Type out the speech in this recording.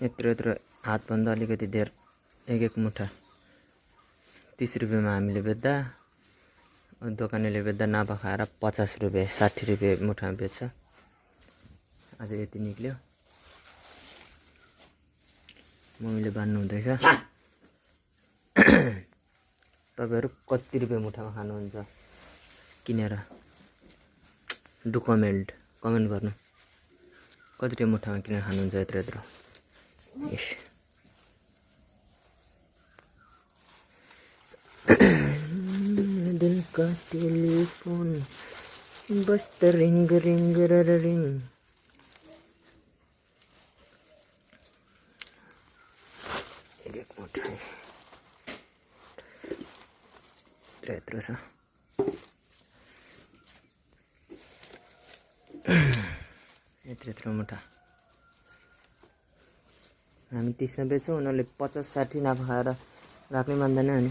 यत्रो हातभन्दा अलिकति धेर एक मुठा 30 रुपियाँमा हामीले बेच्दा दोकानेले बेच्दा नाफा खाएर 50 रुपियाँ 60 रुपियाँ मुठामा बेच्छ। आज यति निक्ल्यो। मम्मीले बान्नु हुँदैछ। तपाईहरु कति रुपियाँ मुठामा खानुहुन्छ किनेर? कमेन्ट गर्नु। कति रुपियाँ मुठामा किनेर खानुहुन्छ यत्रो? दिल का टेलीफोन बजता रिंग रिंग रिंग। एक मुठा यत्रो छ। यत्रो मुठा हामी 30 मा बेच्छौं। उनीहरूले 50-60 नाफा खाएर राख्नै मान्दैन नि।